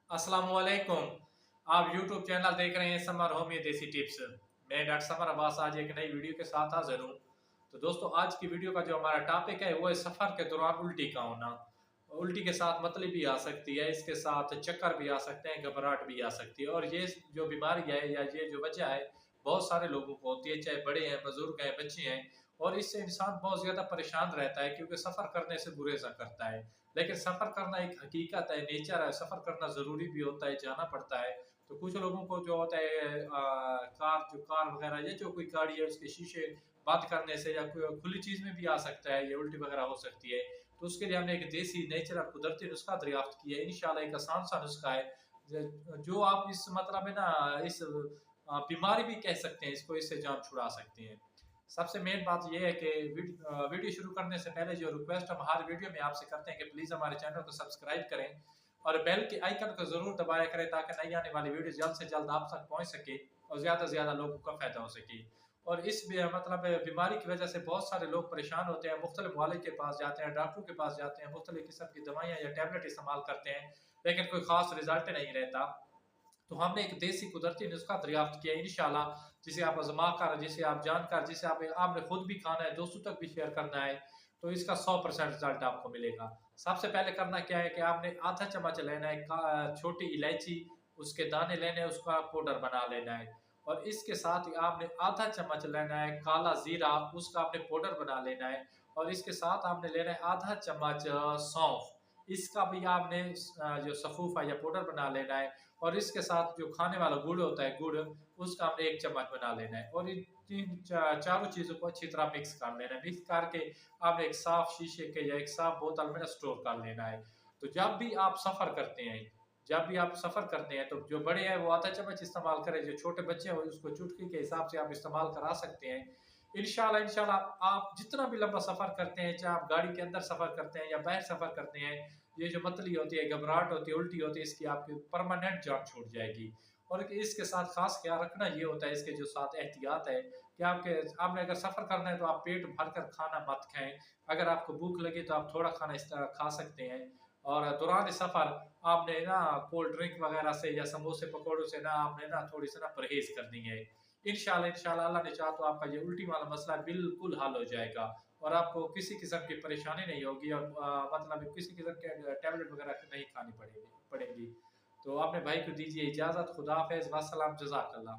अस्सलामुअलैकुम। आप YouTube channel देख रहे हैं समर होमी देसी टिप्स। मैं डॉक्टर समर अब्बास आज एक नई वीडियो के साथ हाजिर हूँ। तो दोस्तों, आज की वीडियो का जो हमारा टॉपिक है वो है सफ़र के दौरान उल्टी का होना। उल्टी के साथ मतली भी आ सकती है, इसके साथ चक्कर भी आ सकते हैं, घबराहट भी आ सकती है। और ये जो बीमारी है या ये जो वजह है बहुत सारे लोगों को होती है, चाहे बड़े हैं, बुजुर्ग हैं, बच्चे हैं। और इससे इंसान बहुत ज़्यादा परेशान रहता है क्योंकि सफ़र करने से गुरेज़ा करता है। लेकिन सफ़र करना एक हकीकत है, नेचर है, सफ़र करना ज़रूरी भी होता है, जाना पड़ता है। तो कुछ लोगों को जो होता है कार वगैरह या जो कोई गाड़ी है उसके शीशे बंद करने से या कोई खुली चीज़ में भी आ सकता है, ये उल्टी वगैरह हो सकती है। तो उसके लिए हमने एक देसी नेचुरल कुदरती नुस्खा दरियाफ्त किया है। इंशाल्लाह एक आसान सा नुस्खा है जो आप इस मतलब है ना, इस बीमारी भी कह सकते हैं इसको, इससे जान छुड़ा सकते हैं। सबसे मेन बात ये है कि वीडियो शुरू करने से पहले जो रिक्वेस्ट हम हर वीडियो में आपसे करते हैं कि प्लीज़ हमारे चैनल को सब्सक्राइब करें और बेल के आइकन को ज़रूर दबाया करें ताकि नई आने वाली वीडियो जल्द से जल्द आप तक पहुंच सके और ज़्यादा से ज़्यादा लोगों का फ़ायदा हो सके। और इस मतलब बीमारी की वजह से बहुत सारे लोग परेशान होते हैं, मुख्तलिफ वाले के पास जाते हैं, डॉक्टरों के पास जाते हैं, मुख्तलिफ किस्म की दवाइयाँ या टैबलेट इस्तेमाल करते हैं, लेकिन कोई ख़ास रिजल्ट नहीं रहता। तो हमने एक देसी कुदरती नुस्खा दरियाफ्त किया इंशाल्लाह, जिसे आप आज़मा कर, जिसे आप जानकर, जिसे आपने खुद भी खाना है, दोस्तों तक भी शेयर करना है, तो इसका 100% रिजल्ट आपको मिलेगा। सबसे पहले करना क्या है कि आपने आधा चम्मच लेना है छोटी इलायची, उसके दाने लेने हैं, उसका पाउडर बना लेना है। और इसके साथ ही आपने आधा चम्मच लेना है काला ज़ीरा, उसका आपने पाउडर बना लेना है। और इसके साथ आपने लेना है आधा चम्मच सौंफ, इसका भी आपने जो सफ़ूफा या पाउडर बना लेना है। और इसके साथ जो खाने वाला गुड़ होता है, गुड़, उसका हमने 1 चम्मच बना लेना है। और इन चारों चीज़ों को अच्छी तरह मिक्स कर लेना है। मिक्स करके आपने एक साफ शीशे के या एक साफ बोतल में ना स्टोर कर लेना है। तो जब भी आप सफ़र करते हैं, तो जो बड़े हैं वो आधा चम्मच इस्तेमाल करें, जो छोटे बच्चे हैं वो उसको चुटकी के हिसाब से आप इस्तेमाल करा सकते हैं। इंशाल्लाह इंशाल्लाह आप जितना भी लंबा सफ़र करते हैं, चाहे आप गाड़ी के अंदर सफ़र करते हैं या बाहर सफ़र करते हैं, ये जो मतली होती है, घबराहट होती है, उल्टी होती है, इसकी आपकी परमानेंट जान छूट जाएगी। और इसके साथ खास ख्याल रखना ये होता है, इसके जो साथ एहतियात है कि आपने अगर सफ़र करना है तो आप पेट भरकर खाना मत खाएं। अगर आपको भूख लगे तो आप थोड़ा खाना इस तरह खा सकते हैं। और दौरान सफ़र आपने ना कोल्ड ड्रिंक वगैरह से या समोसे पकौड़ों से ना आपने ना थोड़ी सी ना परहेज करनी है। इंशाल्लाह इंशाल्लाह अल्लाह ने चाहा तो आपका ये उल्टी वाला मसला बिल्कुल हल हो जाएगा और आपको किसी किस्म की परेशानी नहीं होगी और मतलब किसी किस्म के टैबलेट वगैरह नहीं खानी पड़ेगी। तो अपने भाई को दीजिए इजाज़त। खुदा हाफ़िज़, वस्सलाम, जज़ाकल्लाह।